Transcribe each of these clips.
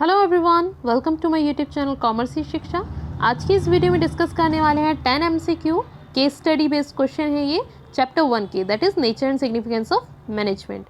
Hello everyone, welcome to my YouTube channel commerce ही शिक्षा। आज की इस वीडियो में डिस्कस करने वाले हैं 10 MCQ case study based question है ये चैप्टर 1 के, that is nature and significance of management.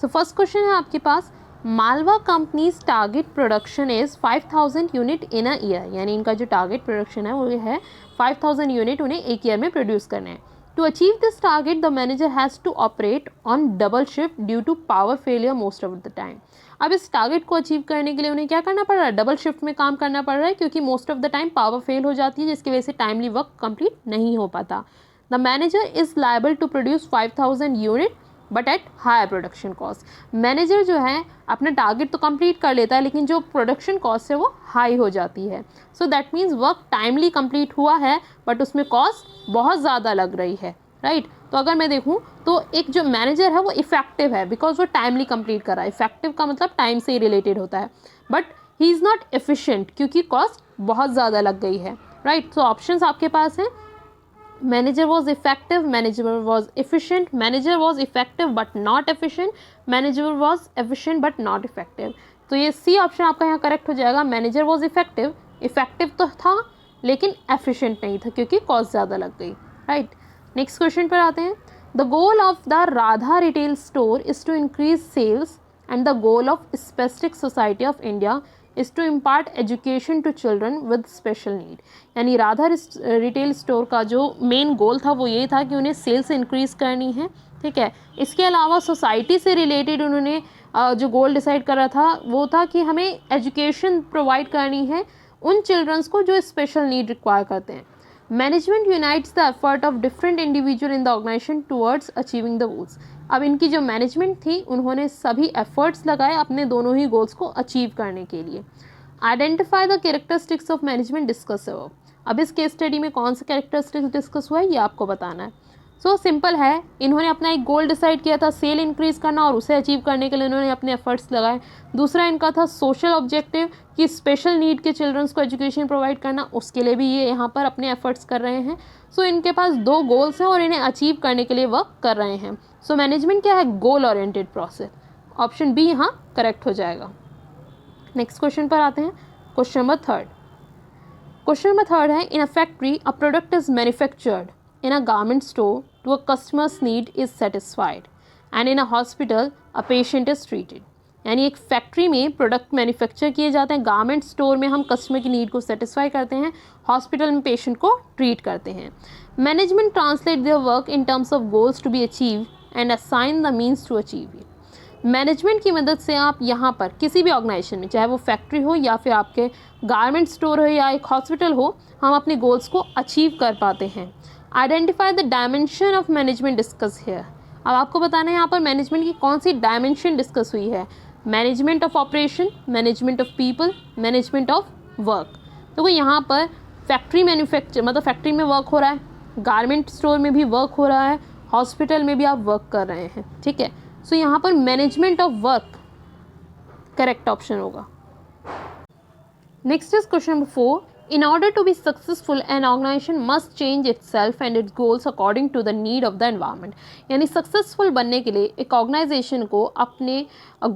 So first question है आपके पास, Malwa company's target production is 5000 unit in a year, यानी इनका जो टारगेट प्रोडक्शन है वो है 5000 यूनिट उन्हें एक ईयर में प्रोड्यूस करने हैं। To achieve this target, the manager has to operate on double shift due to power failure most of the time. अब इस टारगेट को अचीव करने के लिए उन्हें क्या करना पड़ रहा है? डबल शिफ्ट में काम करना पड़ रहा है, क्योंकि most of the time power fail हो जाती है, जिसकी वजह से टाइमली वर्क कंप्लीट नहीं हो पाता। The manager is liable to produce 5000 unit but at higher production cost. Manager जो है अपना टारगेट तो कंप्लीट कर लेता है, लेकिन जो प्रोडक्शन कॉस्ट है वो हाई हो जाती है। So that means work timely complete हुआ है बट उसमें कॉस्ट बहुत ज़्यादा लग रही है, राइट। तो अगर मैं देखूं तो एक जो मैनेजर है वो इफेक्टिव है बिकॉज वो टाइमली कंप्लीट कर रहा है। इफेक्टिव का मतलब टाइम से ही रिलेटेड होता है, but he is not efficient क्योंकि कॉस्ट बहुत ज़्यादा लग गई है, राइट। तो ऑप्शंस आपके पास हैं, manager was effective, manager was efficient, manager was effective but not efficient, manager was efficient but not effective. तो ये सी ऑप्शन आपका यहाँ करेक्ट हो जाएगा। मैनेजर वॉज इफेक्टिव, इफेक्टिव तो था लेकिन एफिशिएंट नहीं था क्योंकि कॉस्ट ज़्यादा लग गई, राइट। नेक्स्ट क्वेश्चन पर आते हैं। The goal of the Radha retail store is to increase sales and the goal of specific society of India is to impart education to children with special need. यानी Radha retail store का जो main goal था वो ये था कि उन्हें sales increase करनी है, ठीक है। इसके अलावा सोसाइटी से रिलेटेड उन्होंने जो गोल डिसाइड करा था वो था कि हमें एजुकेशन प्रोवाइड करनी है उन चिल्ड्रंस को जो स्पेशल नीड रिक्वायर करते हैं। Management unites the effort of different individual in the organisation towards achieving the goals. अब इनकी जो मैनेजमेंट थी उन्होंने सभी एफर्ट्स लगाए अपने दोनों ही गोल्स को अचीव करने के लिए। Identify the characteristics of management discuss हो। अब इस केस स्टडी में कौन सा कैरेक्टरिस्टिक्स डिस्कस हुआ है ये आपको बताना है। सो सिंपल है, इन्होंने अपना एक गोल डिसाइड किया था सेल इंक्रीज़ करना और उसे अचीव करने के लिए इन्होंने अपने एफर्ट्स लगाए। दूसरा इनका था सोशल ऑब्जेक्टिव कि स्पेशल नीड के चिल्ड्रंस को एजुकेशन प्रोवाइड करना, उसके लिए भी ये यहाँ पर अपने एफर्ट्स कर रहे हैं। सो इनके पास दो गोल्स हैं और इन्हें अचीव करने के लिए वर्क कर रहे हैं। सो मैनेजमेंट क्या है? Goal oriented process. Option B यहाँ करेक्ट हो जाएगा। नेक्स्ट क्वेश्चन पर आते हैं, question number third. Question number third है, in a factory a product is manufactured in a garment store to a customer's need is satisfied and in a hospital a patient is treated। यानी एक factory में product manufacture किए जाते हैं, garment store में हम customer की need को सेटिस्फाई करते हैं, हॉस्पिटल में पेशेंट को ट्रीट करते हैं। Management translate their work in terms of goals to be achieve and assign the means to achieve it. Management की मदद से आप यहाँ पर किसी भी ऑर्गेनाइजेशन में, चाहे वो फैक्ट्री हो या फिर आपके गारमेंट स्टोर हो या एक हॉस्पिटल हो, हम अपने गोल्स को अचीव कर पाते हैं। Identify the dimension of management discuss here. अब आपको बताना है यहाँ पर मैनेजमेंट की कौन सी डायमेंशन डिस्कस हुई है। Management of operation, management of people, management of work. तो यहाँ पर फैक्ट्री मैन्युफैक्चर मतलब फैक्ट्री में वर्क हो रहा है, गारमेंट स्टोर में भी वर्क हो रहा है, हॉस्पिटल में भी आप वर्क कर रहे हैं, ठीक है। सो यहाँ पर management of work correct option होगा। Next is question number 4। In order to be successful, an organization must change itself and its goals according to the need of the environment। यानी successful बनने के लिए एक organisation को अपने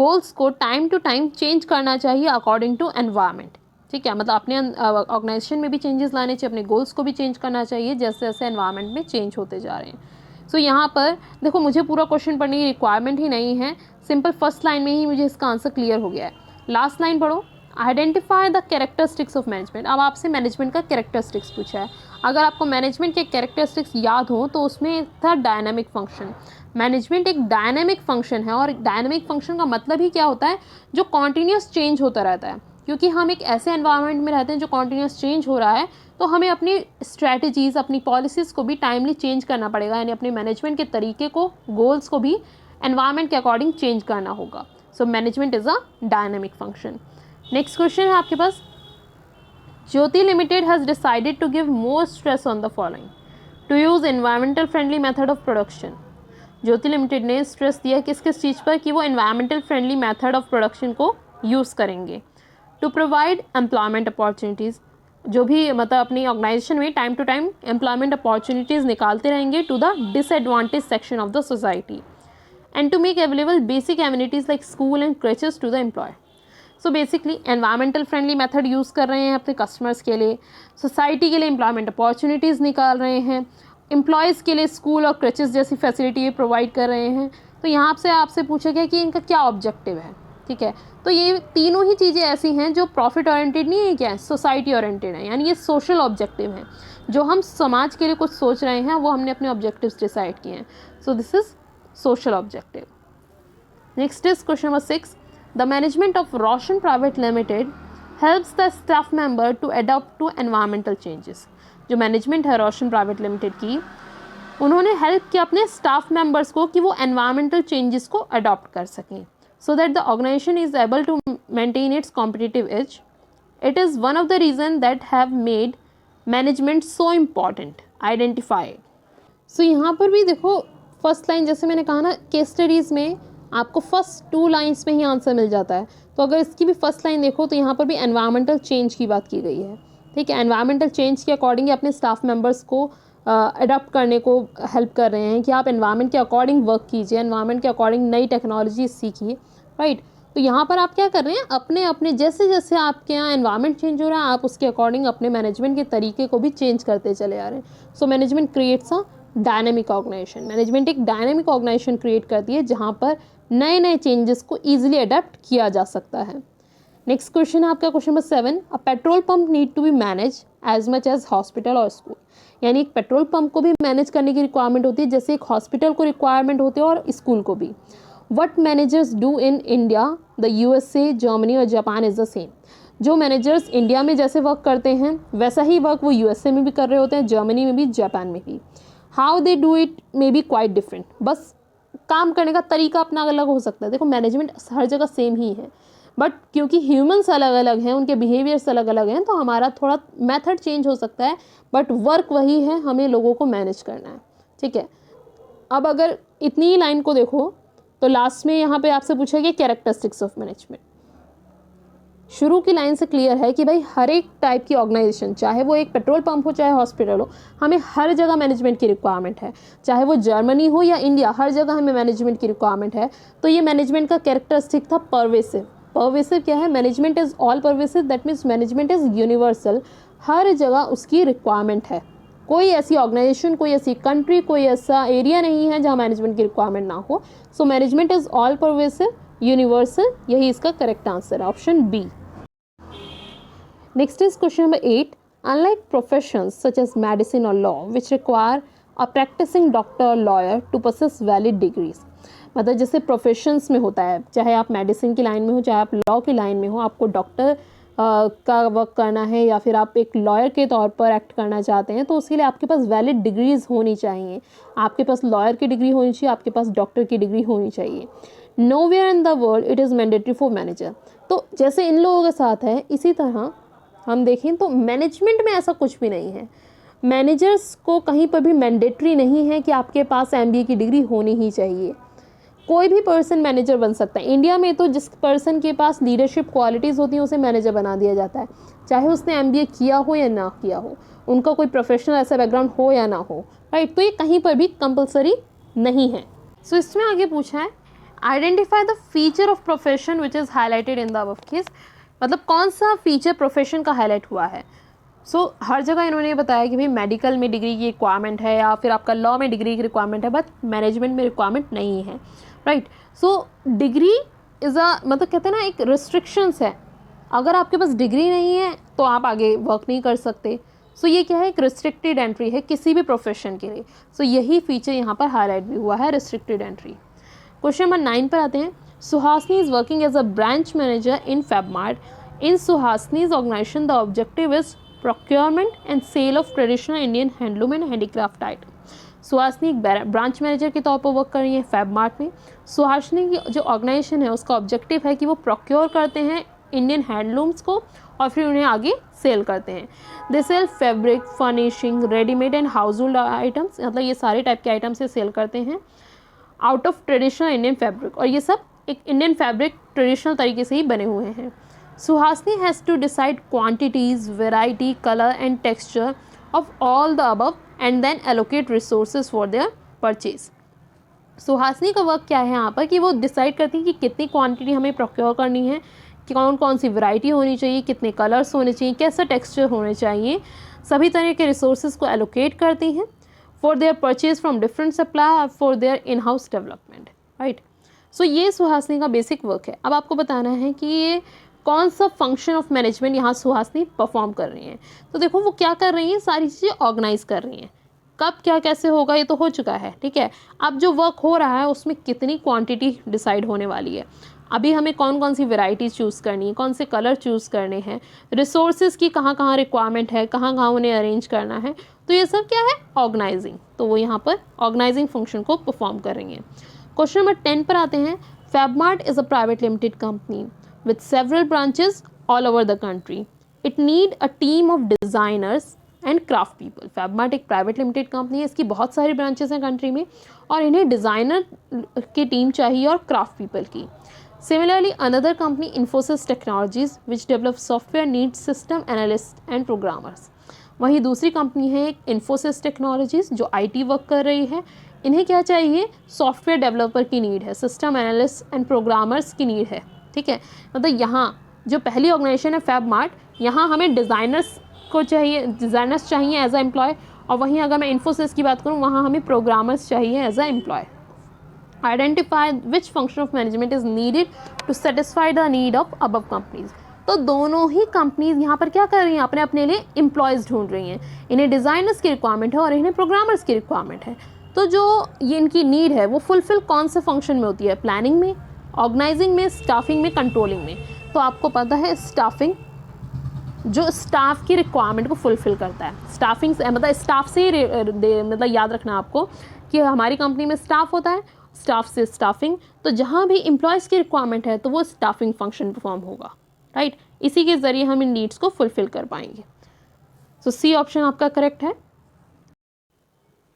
goals को time to time change करना चाहिए अकॉर्डिंग टू एनवायरनमेंट, ठीक है। मतलब अपने ऑर्गेनाइजेशन में भी चेंजेस लाने चाहिए, अपने गोल्स को भी चेंज करना चाहिए जैसे जैसे एनवायरनमेंट में चेंज होते जा रहे हैं। सो यहाँ पर देखो, मुझे पूरा क्वेश्चन पढ़ने की रिक्वायरमेंट ही नहीं है, सिंपल फर्स्ट लाइन में ही मुझे इसका आंसर क्लियर हो गया है। लास्ट लाइन पढ़ो, identify the characteristics of management. अब आपसे मैनेजमेंट का कैरेक्टरिस्टिक्स पूछा है। अगर आपको मैनेजमेंट के कैरेक्टरिस्टिक्स याद हो तो उसमें था डायनामिक फंक्शन। मैनेजमेंट एक डायनामिक फंक्शन है और डायनामिक फंक्शन का मतलब ही क्या होता है? जो कॉन्टीन्यूस चेंज होता रहता है। क्योंकि हम एक ऐसे एनवायरनमेंट में रहते हैं जो कॉन्टीन्यूस चेंज हो रहा है, तो हमें अपनी स्ट्रैटेजीज़, अपनी पॉलिसीज़ को भी टाइमली चेंज करना पड़ेगा, यानी अपने मैनेजमेंट के तरीके को, गोल्स को भी एनवायरनमेंट के अकॉर्डिंग चेंज करना होगा। So management is a dynamic function. Next question है आपके पास, Jyoti limited has decided to give more stress on the following to use environmental friendly method of production. Jyoti limited ने स्ट्रेस दिया किस किस चीज़ पर कि वो environmental friendly method of production को यूज़ करेंगे। टू प्रोवाइड एम्प्लॉयमेंट अपॉर्चुनिटीज़, जो भी मतलब अपनी ऑर्गेनाइजेशन में time to time employment opportunities निकालते रहेंगे to the disadvantage section of the society, and to make available basic amenities like school and creches to the employ. So basically environmental friendly method use कर रहे हैं अपने customers के लिए, society के लिए एम्प्लॉयमेंट अपॉर्चुनिटीज़ निकाल रहे हैं, एम्प्लॉयज़ के लिए स्कूल और क्रचेस जैसी फैसिलिटी प्रोवाइड कर रहे हैं। तो यहाँ से आपसे पूछा गया कि इनका क्या ऑब्जेक्टिव है, ठीक है। तो ये तीनों ही चीज़ें ऐसी हैं जो प्रॉफिट ओरिएंटेड नहीं है, क्या है, सोसाइटी ओरिएंटेड है, यानी ये सोशल ऑब्जेक्टिव है। जो हम समाज के लिए कुछ सोच रहे हैं वो हमने अपने ऑब्जेक्टिव्स डिसाइड किए हैं। So this is social objective. Next is question number 6, the management of Roshan private limited helps the staff member to adopt to environmental changes. जो मैनेजमेंट है रोशन प्राइवेट लिमिटेड की, उन्होंने हेल्प किया अपने स्टाफ मेंबर्स को कि वो एनवायरमेंटल चेंजेस को अडॉप्ट कर सकें, so that the organization is able to maintain its competitive edge. It is one of the reasons that have made management so important. Identify. So यहाँ पर भी देखो फर्स्ट लाइन, जैसे मैंने कहा ना केस स्टडीज़ में आपको फर्स्ट 2 लाइन्स में ही आंसर मिल जाता है। तो अगर इसकी भी फर्स्ट लाइन देखो तो यहाँ पर भी एनवायरमेंटल चेंज की बात की गई है, ठीक है। एनवायरमेंटल चेंज के अकॉर्डिंग अपने स्टाफ मेंबर्स को अडॉप्ट करने को हेल्प कर रहे हैं कि आप एनवायरनमेंट के अकॉर्डिंग वर्क कीजिए, एनवायरनमेंट के अकॉर्डिंग नई टेक्नोलॉजी सीखिए, राइट। तो यहाँ पर आप क्या कर रहे हैं, अपने अपने जैसे जैसे आपके यहाँ एनवायरनमेंट चेंज हो रहा है आप उसके अकॉर्डिंग अपने मैनेजमेंट के तरीके को भी चेंज करते चले आ रहे हैं। So management creates a dynamic organisation. Management एक डायनेमिक ऑर्गेनाइजेशन क्रिएट करती है जहाँ पर नए नए चेंजेस को ईजिली अडेप्ट किया जा सकता है। नेक्स्ट क्वेश्चन है आपका question number 7, a petrol pump need to be manage as much as hospital और स्कूल। यानी एक पेट्रोल पंप को भी मैनेज करने की रिक्वायरमेंट होती है जैसे एक हॉस्पिटल को रिक्वायरमेंट होती है और स्कूल को भी। What managers do in India, the USA, Germany और जापान इज़ द सेम। जो मैनेजर्स इंडिया में जैसे वर्क करते हैं वैसा ही वर्क वो USA में भी कर रहे होते हैं, जर्मनी में भी, जापान में भी। How they do it may be quite different, बस काम करने का तरीका अपना अलग हो सकता है। देखो मैनेजमेंट हर जगह सेम ही है, बट क्योंकि ह्यूमंस अलग अलग हैं, उनके बिहेवियर्स अलग अलग हैं, तो हमारा थोड़ा मेथड चेंज हो सकता है, बट वर्क वही है, हमें लोगों को मैनेज करना है, ठीक है। अब अगर इतनी ही लाइन को देखो तो लास्ट में यहाँ पे आपसे पूछा गया कैरेक्टरिस्टिक्स ऑफ मैनेजमेंट। शुरू की लाइन से क्लियर है कि भाई हर एक टाइप की ऑर्गेनाइजेशन, चाहे वो एक पेट्रोल पंप हो चाहे हॉस्पिटल हो, हमें हर जगह मैनेजमेंट की रिक्वायरमेंट है, चाहे वो जर्मनी हो या इंडिया, हर जगह हमें मैनेजमेंट की रिक्वायरमेंट है। तो ये मैनेजमेंट का कैरेक्टरिस्टिक था परवेसिव। परवेसिव क्या है, management is all pervasive, that means management is universal, हर जगह उसकी रिक्वायरमेंट है। कोई ऐसी ऑर्गेनाइजेशन, कोई ऐसी कंट्री, कोई ऐसा एरिया नहीं है जहाँ मैनेजमेंट की रिक्वायरमेंट ना हो। So management is all pervasive, universal, यही इसका करेक्ट आंसर है, option B. Next is question number 8, unlike professions such as medicine और law which require a practising doctor और lawyer to possess valid degrees. मतलब जैसे professions में होता है, चाहे आप मेडिसिन की लाइन में हो चाहे आप लॉ की लाइन में हो, आपको डॉक्टर का वर्क करना है या फिर आप एक लॉयर के तौर पर एक्ट करना चाहते हैं, तो उसके लिए आपके पास वैलिड डिग्रीज होनी चाहिए। आपके पास लॉयर की डिग्री होनी चाहिए, आपके पास डॉक्टर की डिग्री होनी चाहिए। Nowhere in the world it is mandatory for manager. तो जैसे इन लोगों के साथ है, इसी तरह हम देखें तो मैनेजमेंट में ऐसा कुछ भी नहीं है। मैनेजर्स को कहीं पर भी मैंडेटरी नहीं है कि आपके पास MBA की डिग्री होनी ही चाहिए। कोई भी पर्सन मैनेजर बन सकता है। इंडिया में तो जिस पर्सन के पास लीडरशिप क्वालिटीज़ होती हैं उसे मैनेजर बना दिया जाता है, चाहे उसने MBA किया हो या ना किया हो, उनका कोई प्रोफेशनल ऐसा बैकग्राउंड हो या ना हो, राइट। तो ये कहीं पर भी कंपलसरी नहीं है। सो इसमें आगे पूछा है, identify the feature of profession which is highlighted in the above case. मतलब कौन सा फीचर प्रोफेशन का हाईलाइट हुआ है। हर जगह इन्होंने बताया कि भाई मेडिकल में डिग्री की रिक्वायरमेंट है या फिर आपका लॉ में डिग्री की रिक्वायरमेंट है, बट मैनेजमेंट में रिक्वायरमेंट नहीं है, राइट। डिग्री इज़ अ, मतलब कहते हैं ना, एक रिस्ट्रिक्शंस है। अगर आपके पास डिग्री नहीं है तो आप आगे वर्क नहीं कर सकते। ये क्या है, एक रिस्ट्रिक्टेड एंट्री है किसी भी प्रोफेशन के लिए। यही फीचर यहाँ पर हाईलाइट भी हुआ है, रिस्ट्रिक्टेड एंट्री। क्वेश्चन नंबर 9 पर आते हैं। Suhasini is working as a branch manager in Fabmart. In Suhasini's organisation the objective is procurement and sale of traditional Indian handloom and handicraft item. Suhasini एक ब्रांच मैनेजर के तौर पर वर्क कर रही है फैबमार्ट में। सुहासिनी की जो ऑर्गेनाइजेशन है उसका ऑब्जेक्टिव है कि वो प्रोक्योर करते हैं इंडियन हैंडलूम्स को और फिर उन्हें आगे सेल करते हैं। They sell fabric, furnishing, readymade and house hold items, मतलब ये सारे टाइप के आइटम्स से सेल करते हैं out of traditional Indian fabric, और ये सब एक इंडियन फैब्रिक ट्रेडिशनल तरीके से ही बने हुए हैं। Suhasini has to decide quantities, variety, colour and texture of all the above and then allocate resources for their purchase. Suhasini का वर्क क्या है यहाँ पर कि वो डिसाइड करती है कि कितनी क्वांटिटी हमें प्रोक्योर करनी है, कौन कौन सी वैरायटी होनी चाहिए, कितने कलर्स होने चाहिए, कैसा टेक्सचर होने चाहिए, सभी तरह के रिसोर्सेज को एलोकेट करती हैं for their purchase from different supply for their in house development, right. So ये सुहासिनी का बेसिक वर्क है। अब आपको बताना है कि ये कौन सा फंक्शन ऑफ मैनेजमेंट यहाँ सुहासिनी परफॉर्म कर रही हैं। तो देखो वो क्या कर रही हैं, सारी चीज़ें ऑर्गेनाइज कर रही हैं। कब क्या कैसे होगा ये तो हो चुका है, ठीक है। अब जो वर्क हो रहा है उसमें कितनी क्वांटिटी डिसाइड होने वाली है, अभी हमें कौन कौन सी वेराइटीज़ चूज़ करनी है, कौन से कलर चूज़ करने हैं, रिसोर्सेज की कहाँ कहाँ रिक्वायरमेंट है, कहाँ कहाँ उन्हें अरेंज करना है, तो ये सब क्या है, ऑर्गेनाइजिंग। तो वो यहाँ पर ऑर्गेनाइजिंग फंक्शन को परफॉर्म कर रही हैं। क्वेश्चन नंबर 10 पर आते हैं। Fabmart is a private limited company with several branches all over the country. It need a team of designers and craft people. फैबमार्ट एक प्राइवेट लिमिटेड कंपनी है, इसकी बहुत सारी ब्रांचेस हैं कंट्री में और इन्हें डिज़ाइनर की टीम चाहिए और क्राफ्ट पीपल की। Similarly, another company, Infosys Technologies, which develops software, needs system analysts and programmers. वहीं दूसरी कंपनी है एक Infosys Technologies जो IT वर्क कर रही है। इन्हें क्या चाहिए, सॉफ्टवेयर डेवलपर की नीड है, सिस्टम एनालिस्ट एंड प्रोग्रामर्स की नीड है, ठीक है। मतलब यहाँ जो पहली ऑर्गेनाइजेशन है फैबमार्ट, यहाँ हमें डिज़ाइनर्स को चाहिए, डिज़ाइनर्स चाहिए एज अ एम्प्लॉय, और वहीं अगर मैं इन्फोसिस की बात करूँ वहाँ हमें प्रोग्रामर्स चाहिए as a employ. Identify which function of management is needed to satisfy the need of above companies. तो दोनों ही कंपनीज यहाँ पर क्या कर रही हैं, अपने लिए एम्प्लॉयज़ ढूंढ रही हैं। इन्हें डिज़ाइनर्स की रिक्वायरमेंट है और इन्हें प्रोग्रामर्स की रिक्वायरमेंट है। तो जो ये इनकी नीड है वो फुलफिल कौन से फंक्शन में होती है, प्लानिंग में, ऑर्गेनाइजिंग में, स्टाफिंग में, कंट्रोलिंग में। तो आपको पता है स्टाफिंग जो स्टाफ की रिक्वायरमेंट को फुलफिल करता है। स्टाफिंग मतलब स्टाफ से ही मतलब याद रखना आपको कि हमारी कंपनी में स्टाफ होता है, स्टाफ से स्टाफिंग, तो जहाँ भी एम्प्लॉयज़ की रिक्वायरमेंट है तो वो स्टाफिंग फंक्शन परफॉर्म होगा, राइट। इसी के ज़रिए हम इन नीड्स को फुलफिल कर पाएंगे। सो सी ऑप्शन आपका करेक्ट है।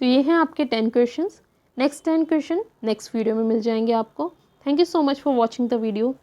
तो ये हैं आपके 10 questions. Next 10 question next video में मिल जाएंगे आपको। Thank you so much for watching the video.